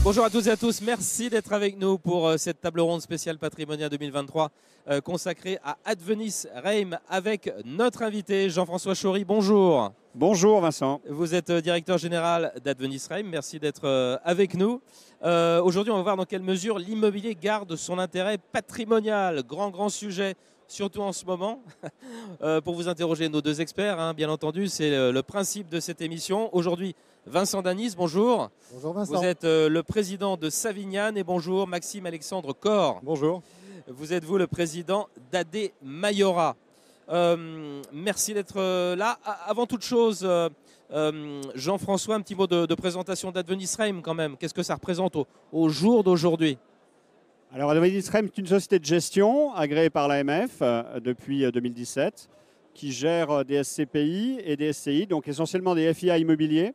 Bonjour à toutes et à tous, merci d'être avec nous pour cette table ronde spéciale Patrimonia 2023 consacrée à Advenis Reim avec notre invité Jean-François Chaury. Bonjour. Bonjour Vincent. Vous êtes directeur général d'Advenis Reim, merci d'être avec nous. Aujourd'hui, on va voir dans quelle mesure l'immobilier garde son intérêt patrimonial. Grand sujet, surtout en ce moment. Pour vous interroger nos deux experts, bien entendu, c'est le principe de cette émission. Aujourd'hui, Vincent Danis, bonjour. Bonjour Vincent. Vous êtes le président de Savignane et bonjour Maxime Alexandre Corr. Bonjour. Vous êtes le président d'AD Mayora. Merci d'être là. Avant toute chose, Jean-François, un petit mot de présentation d'Advenis Reim quand même. Qu'est-ce que ça représente au jour d'aujourd'hui? Alors Advenis Reim est une société de gestion agréée par l'AMF depuis 2017 qui gère des SCPI et des SCI, donc essentiellement des FIA immobiliers.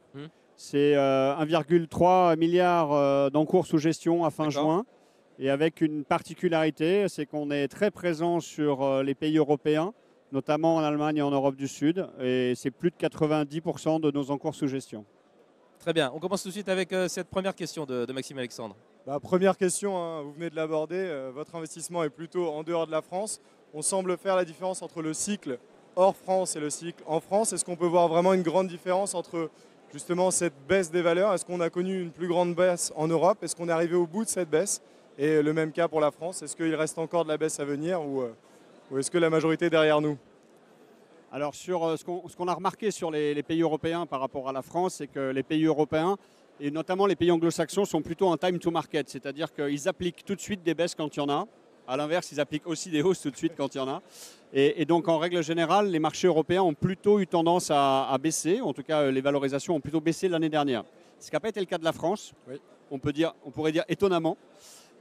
C'est 1,3 milliard d'encours sous gestion à fin juin. Et avec une particularité, c'est qu'on est très présent sur les pays européens, notamment en Allemagne et en Europe du Sud. Et c'est plus de 90% de nos encours sous gestion. Très bien. On commence tout de suite avec cette première question de Maxime Alexandre. Première question, vous venez de l'aborder. Votre investissement est plutôt en dehors de la France. On semble faire la différence entre le cycle hors France et le cycle en France. Est-ce qu'on peut voir vraiment une grande différence entre justement cette baisse des valeurs? Est-ce qu'on a connu une plus grande baisse en Europe? Est-ce qu'on est arrivé au bout de cette baisse? Et le même cas pour la France. Est-ce qu'il reste encore de la baisse à venir ou est-ce que la majorité est derrière nous? Alors sur ce qu'on a remarqué sur les pays européens par rapport à la France, c'est que les pays européens, et notamment les pays anglo-saxons, sont plutôt en time to market. C'est-à-dire qu'ils appliquent tout de suite des baisses quand il y en a. À l'inverse, ils appliquent aussi des hausses tout de suite quand il y en a. Et donc, en règle générale, les marchés européens ont plutôt eu tendance à baisser. En tout cas, les valorisations ont plutôt baissé l'année dernière. Ce qui n'a pas été le cas de la France. Oui. On pourrait dire étonnamment.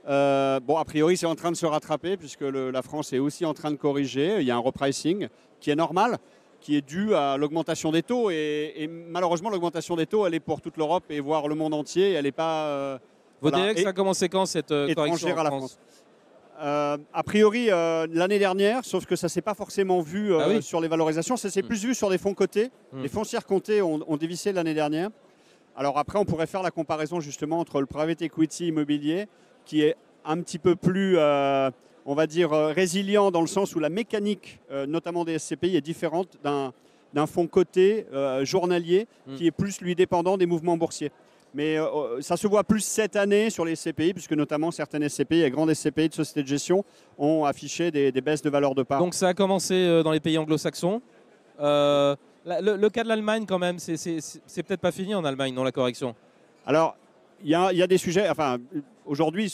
A priori, c'est en train de se rattraper puisque la France est aussi en train de corriger. Il y a un repricing qui est normal, qui est dû à l'augmentation des taux. Et malheureusement, l'augmentation des taux, elle est pour toute l'Europe et voire le monde entier. Elle n'est pas... Vous direz que ça a commencé quand cette correction en à la France? A priori, l'année dernière, sauf que ça ne s'est pas forcément vu sur les valorisations. Ça s'est plus vu sur des fonds cotés. Les foncières comptées ont dévissé l'année dernière. Alors après, on pourrait faire la comparaison justement entre le private equity immobilier, qui est un petit peu plus, on va dire, résilient dans le sens où la mécanique, notamment des SCPI, est différente d'un fonds coté journalier qui est plus, lui, dépendant des mouvements boursiers. Mais ça se voit plus cette année sur les SCPI, puisque notamment certaines SCPI et grandes SCPI de sociétés de gestion ont affiché des baisses de valeur de part. Donc ça a commencé dans les pays anglo-saxons. Le cas de l'Allemagne, quand même, c'est peut-être pas fini en Allemagne, non, la correction? Alors, il y a des sujets. Enfin, aujourd'hui,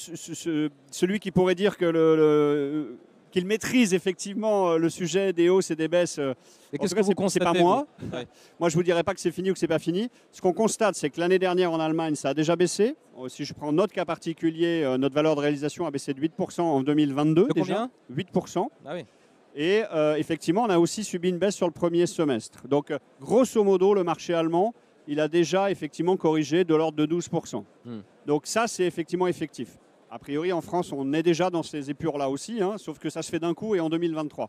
celui qui pourrait dire que qu'il maîtrise effectivement le sujet des hausses et des baisses, qu'est-ce que vous constatez? C'est pas moi. Ouais. Moi, je vous dirais pas que c'est fini ou que c'est pas fini. Ce qu'on constate, c'est que l'année dernière en Allemagne, ça a déjà baissé. Si je prends notre cas particulier, notre valeur de réalisation a baissé de 8% en 2022. De combien? Déjà 8%. Ah oui. Et effectivement, on a aussi subi une baisse sur le premier semestre. Donc, grosso modo, le marché allemand, il a déjà effectivement corrigé de l'ordre de 12%. Donc ça, c'est effectivement effectif. A priori, en France, on est déjà dans ces épures-là aussi, sauf que ça se fait d'un coup et en 2023.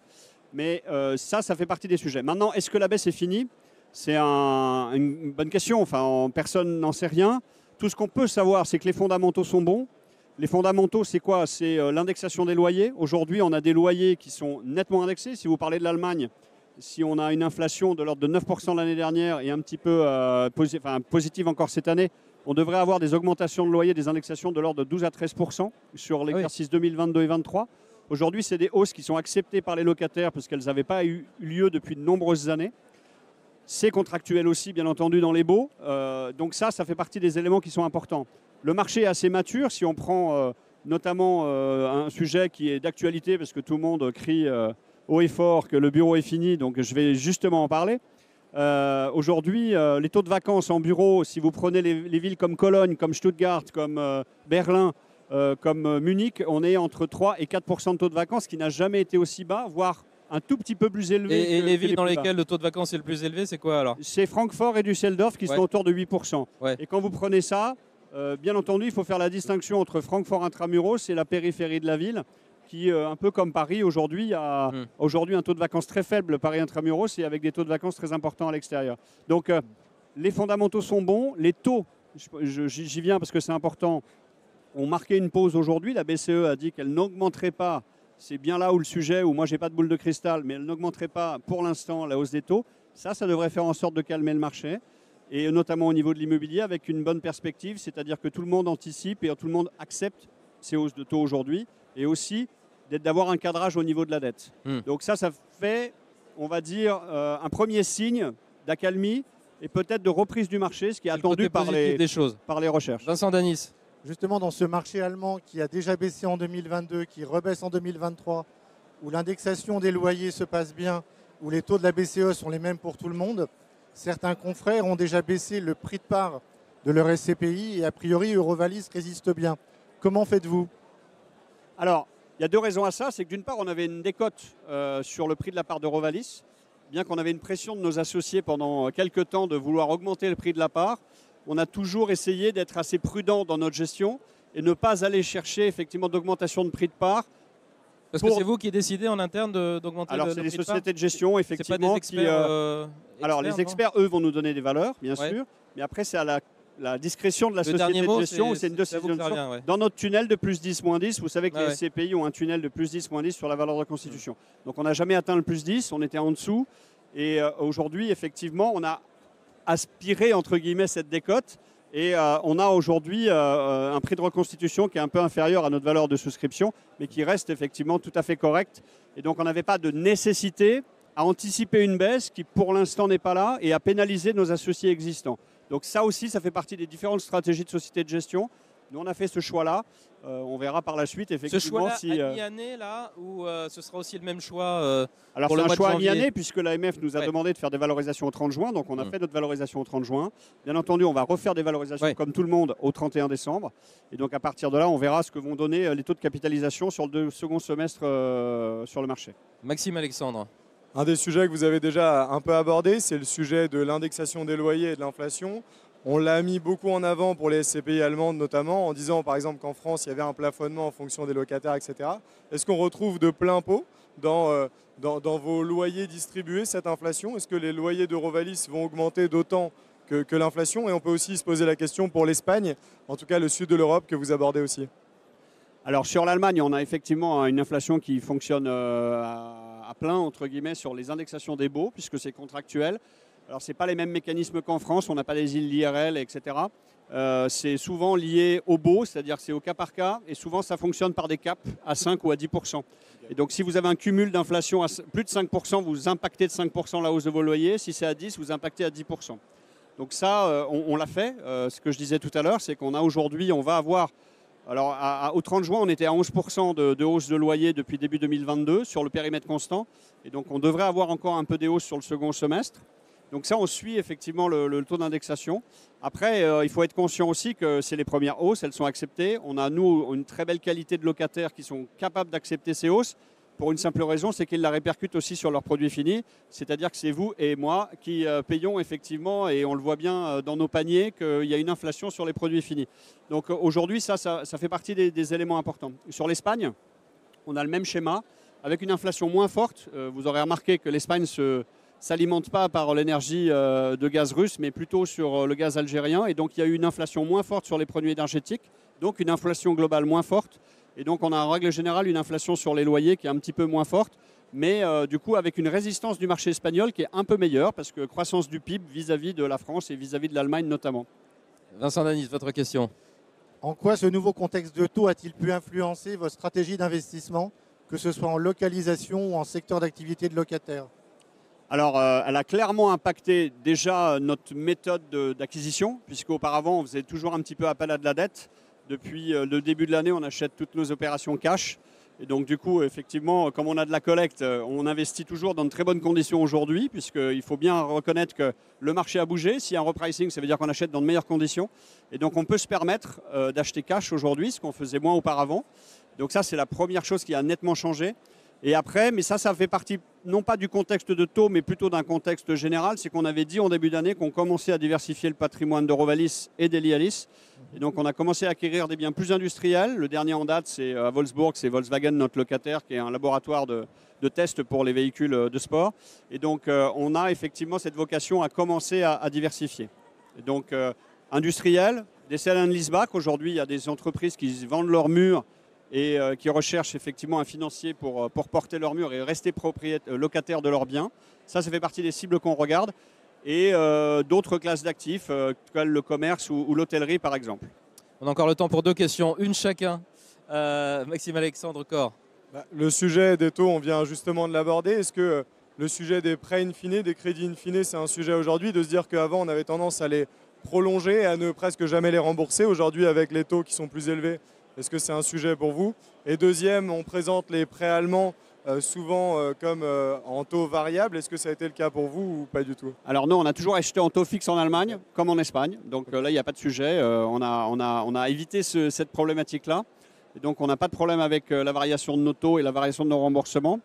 Mais ça fait partie des sujets. Maintenant, est-ce que la baisse est finie? C'est une bonne question. Enfin, personne n'en sait rien. Tout ce qu'on peut savoir, c'est que les fondamentaux sont bons. Les fondamentaux, c'est quoi? C'est l'indexation des loyers. Aujourd'hui, on a des loyers qui sont nettement indexés. Si vous parlez de l'Allemagne, si on a une inflation de l'ordre de 9% l'année dernière et un petit peu positive encore cette année, on devrait avoir des augmentations de loyers, des indexations de l'ordre de 12 à 13% sur l'exercice 2022 et 2023. Aujourd'hui, c'est des hausses qui sont acceptées par les locataires parce qu'elles n'avaient pas eu lieu depuis de nombreuses années. C'est contractuel aussi, bien entendu, dans les baux. Donc ça fait partie des éléments qui sont importants. Le marché est assez mature. Si on prend notamment un sujet qui est d'actualité parce que tout le monde crie haut et fort que le bureau est fini, donc je vais justement en parler. Aujourd'hui, les taux de vacances en bureau, si vous prenez les villes comme Cologne, comme Stuttgart, comme Berlin, comme Munich, on est entre 3 et 4% de taux de vacances, qui n'a jamais été aussi bas, voire un tout petit peu plus élevé. Et les villes dans lesquelles le taux de vacances est le plus élevé, c'est quoi alors? C'est Francfort et Düsseldorf qui sont autour de 8%. Ouais. Et quand vous prenez ça, bien entendu, il faut faire la distinction entre Francfort intramuros et la périphérie de la ville, qui, un peu comme Paris aujourd'hui, a aujourd'hui un taux de vacances très faible, Paris intramuros, et avec des taux de vacances très importants à l'extérieur. Donc les fondamentaux sont bons, les taux j'y viens parce que c'est important, ont marqué une pause aujourd'hui. La BCE a dit qu'elle n'augmenterait pas, c'est bien là où le sujet, où moi j'ai pas de boule de cristal, mais elle n'augmenterait pas pour l'instant la hausse des taux. Ça devrait faire en sorte de calmer le marché, et notamment au niveau de l'immobilier avec une bonne perspective, c'est-à-dire que tout le monde anticipe et tout le monde accepte ces hausses de taux aujourd'hui, et aussi d'avoir un cadrage au niveau de la dette. Donc ça fait, on va dire, un premier signe d'accalmie et peut-être de reprise du marché, ce qui est attendu par les recherches. Vincent Danis. Justement, dans ce marché allemand qui a déjà baissé en 2022, qui rebaisse en 2023, où l'indexation des loyers se passe bien, où les taux de la BCE sont les mêmes pour tout le monde, certains confrères ont déjà baissé le prix de part de leur SCPI et a priori Eurovalis résiste bien. Comment faites-vous? Alors, il y a deux raisons à ça. C'est que d'une part, on avait une décote sur le prix de la part d'Eurovalis, bien qu'on avait une pression de nos associés pendant quelques temps de vouloir augmenter le prix de la part. On a toujours essayé d'être assez prudent dans notre gestion et ne pas aller chercher effectivement d'augmentation de prix de part. Parce que c'est vous qui décidez en interne d'augmenter le prix de part. Alors c'est les sociétés de gestion effectivement. C'est pas des experts, alors les experts, eux, vont nous donner des valeurs, bien sûr. Mais après, c'est à la discrétion de la société de gestion. C'est une décision de gestion. Dans notre tunnel de plus 10, moins 10, vous savez que les SCPI ont un tunnel de plus 10, moins 10 sur la valeur de reconstitution. Donc on n'a jamais atteint le plus 10, on était en dessous. Et aujourd'hui, effectivement, on a aspiré, entre guillemets, cette décote. Et on a aujourd'hui un prix de reconstitution qui est un peu inférieur à notre valeur de souscription, mais qui reste effectivement tout à fait correct. Et donc on n'avait pas de nécessité à anticiper une baisse qui pour l'instant n'est pas là et à pénaliser nos associés existants. Donc ça aussi, ça fait partie des différentes stratégies de société de gestion. Nous, on a fait ce choix-là. On verra par la suite, effectivement. Ce choix-là, si, à mi-année, là, ou ce sera aussi le même choix alors, pour le mois de janvier? C'est un choix à mi-année, puisque l'AMF nous a demandé de faire des valorisations au 30 juin. Donc, on a fait notre valorisation au 30 juin. Bien entendu, on va refaire des valorisations, comme tout le monde, au 31 décembre. Et donc, à partir de là, on verra ce que vont donner les taux de capitalisation sur le second semestre sur le marché. Maxime Alexandre. Un des sujets que vous avez déjà un peu abordé, c'est le sujet de l'indexation des loyers et de l'inflation. On l'a mis beaucoup en avant pour les SCPI allemandes notamment, en disant par exemple qu'en France, il y avait un plafonnement en fonction des locataires, etc. Est-ce qu'on retrouve de plein pot dans vos loyers distribués cette inflation? Est-ce que les loyers d'Eurovalis vont augmenter d'autant que l'inflation? Et on peut aussi se poser la question pour l'Espagne, en tout cas le sud de l'Europe que vous abordez aussi. Alors sur l'Allemagne, on a effectivement une inflation qui fonctionne à plein, entre guillemets, sur les indexations des baux, puisque c'est contractuel. Alors, ce n'est pas les mêmes mécanismes qu'en France, on n'a pas les îles l'IRL, etc. C'est souvent lié au baux, c'est-à-dire que c'est au cas par cas, et souvent ça fonctionne par des caps à 5 ou à 10%. Et donc, si vous avez un cumul d'inflation à plus de 5%, vous impactez de 5% la hausse de vos loyers. Si c'est à 10, vous impactez à 10%. Donc ça, on l'a fait. Ce que je disais tout à l'heure, c'est qu'on a aujourd'hui, on va avoir... Alors, au 30 juin, on était à 11% de hausse de loyer depuis début 2022 sur le périmètre constant. Et donc, on devrait avoir encore un peu des hausses sur le second semestre. Donc ça, on suit effectivement le taux d'indexation. Après, il faut être conscient aussi que c'est les premières hausses, elles sont acceptées. On a, nous, une très belle qualité de locataires qui sont capables d'accepter ces hausses. Pour une simple raison, c'est qu'ils la répercutent aussi sur leurs produits finis. C'est-à-dire que c'est vous et moi qui payons effectivement, et on le voit bien dans nos paniers, qu'il y a une inflation sur les produits finis. Donc aujourd'hui, ça fait partie des éléments importants. Sur l'Espagne, on a le même schéma, avec une inflation moins forte. Vous aurez remarqué que l'Espagne s'alimente pas par l'énergie de gaz russe, mais plutôt sur le gaz algérien. Et donc, il y a eu une inflation moins forte sur les produits énergétiques, donc une inflation globale moins forte. Et donc, on a en règle générale une inflation sur les loyers qui est un petit peu moins forte, mais du coup, avec une résistance du marché espagnol qui est un peu meilleure, parce que croissance du PIB vis-à-vis de la France et vis-à-vis de l'Allemagne notamment. Vincent Danis, votre question. En quoi ce nouveau contexte de taux a-t-il pu influencer votre stratégie d'investissement, que ce soit en localisation ou en secteur d'activité de locataire? Alors, elle a clairement impacté déjà notre méthode d'acquisition, puisqu'auparavant, on faisait toujours un petit peu appel à de la dette. Depuis le début de l'année, on achète toutes nos opérations cash. Et donc, du coup, effectivement, comme on a de la collecte, on investit toujours dans de très bonnes conditions aujourd'hui, puisqu'il faut bien reconnaître que le marché a bougé. S'il y a un repricing, ça veut dire qu'on achète dans de meilleures conditions. Et donc, on peut se permettre d'acheter cash aujourd'hui, ce qu'on faisait moins auparavant. Donc ça, c'est la première chose qui a nettement changé. Et après, mais ça fait partie non pas du contexte de taux, mais plutôt d'un contexte général. C'est qu'on avait dit en début d'année qu'on commençait à diversifier le patrimoine d'Eurovalis et d'Elialis. Et donc, on a commencé à acquérir des biens plus industriels. Le dernier en date, c'est à Wolfsburg, c'est Volkswagen, notre locataire, qui est un laboratoire de test pour les véhicules de sport. Et donc, on a effectivement cette vocation à commencer à diversifier. Et donc, industriels, des sell and leaseback. Aujourd'hui, il y a des entreprises qui vendent leurs murs et qui recherchent effectivement un financier pour porter leurs murs et rester locataires de leurs biens. Ça fait partie des cibles qu'on regarde. Et d'autres classes d'actifs, comme le commerce ou l'hôtellerie par exemple. On a encore le temps pour 2 questions, une chacun. Maxime Alexandre Corr. Le sujet des taux, on vient justement de l'aborder. Est-ce que le sujet des prêts in fine, des crédits in fine, c'est un sujet aujourd'hui de se dire qu'avant on avait tendance à les prolonger et à ne presque jamais les rembourser. Aujourd'hui, avec les taux qui sont plus élevés, est-ce que c'est un sujet pour vous? Et deuxième, on présente les prêts allemands souvent comme en taux variable. Est-ce que ça a été le cas pour vous ou pas du tout? Alors non, on a toujours acheté en taux fixe en Allemagne, comme en Espagne. Donc là, il n'y a pas de sujet. On a évité cette problématique-là. Et donc on n'a pas de problème avec la variation de nos taux et la variation de nos remboursements.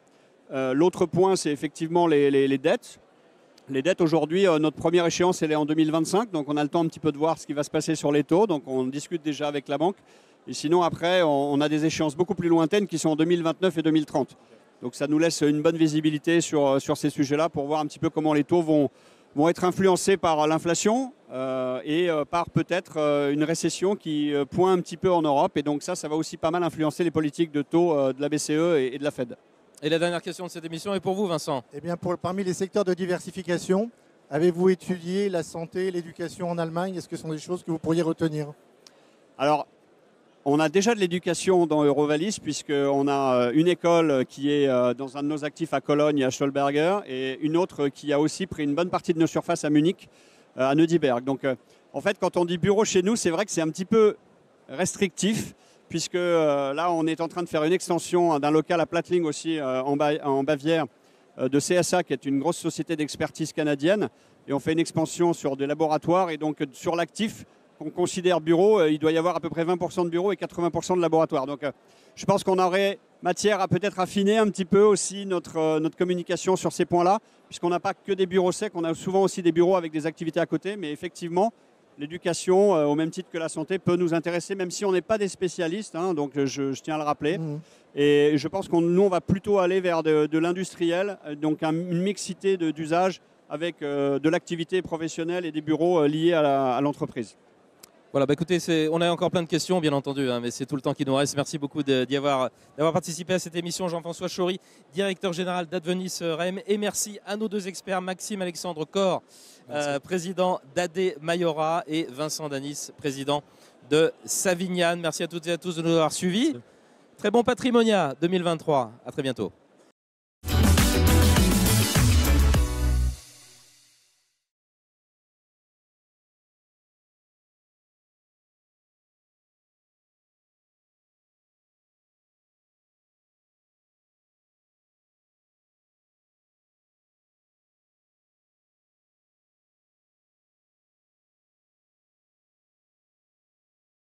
L'autre point, c'est effectivement les dettes. Les dettes aujourd'hui, notre première échéance, elle est en 2025. Donc on a le temps un petit peu de voir ce qui va se passer sur les taux. Donc on discute déjà avec la banque. Et sinon, après, on a des échéances beaucoup plus lointaines qui sont en 2029 et 2030. Donc ça nous laisse une bonne visibilité sur ces sujets-là pour voir un petit peu comment les taux vont être influencés par l'inflation et par peut-être une récession qui pointe un petit peu en Europe. Et donc ça va aussi pas mal influencer les politiques de taux de la BCE et de la Fed. Et la dernière question de cette émission est pour vous, Vincent. Eh bien, parmi les secteurs de diversification, avez-vous étudié la santé, l'éducation en Allemagne? Est-ce que ce sont des choses que vous pourriez retenir? Alors, on a déjà de l'éducation dans Eurovalis puisqu'on a une école qui est dans un de nos actifs à Cologne, à Stolberger, et une autre qui a aussi pris une bonne partie de nos surfaces à Munich, à Neudiberg. Donc, en fait, quand on dit bureau chez nous, c'est vrai que c'est un petit peu restrictif puisque là, on est en train de faire une extension d'un local à Plattling aussi en Bavière de CSA, qui est une grosse société d'expertise canadienne. Et on fait une expansion sur des laboratoires et donc sur l'actif qu'on considère bureau, il doit y avoir à peu près 20% de bureaux et 80% de laboratoires. Donc je pense qu'on aurait matière à peut-être affiner un petit peu aussi notre communication sur ces points-là, puisqu'on n'a pas que des bureaux secs, on a souvent aussi des bureaux avec des activités à côté, mais effectivement, l'éducation, au même titre que la santé, peut nous intéresser, même si on n'est pas des spécialistes, hein, donc je tiens à le rappeler. Et je pense qu'on va plutôt aller vers de l'industriel, donc une mixité d'usages avec de l'activité professionnelle et des bureaux liés à l'entreprise. Voilà, écoutez, on a encore plein de questions, bien entendu, hein, mais c'est tout le temps qui nous reste. Merci beaucoup d'avoir participé à cette émission, Jean-François Chaury, directeur général d'Advenis REM. Et merci à nos 2 experts, Maxime Alexandre Corr, président d'AD Mayora, et Vincent Danis, président de Savignan. Merci à toutes et à tous de nous avoir suivis. Très bon Patrimonia 2023. À très bientôt.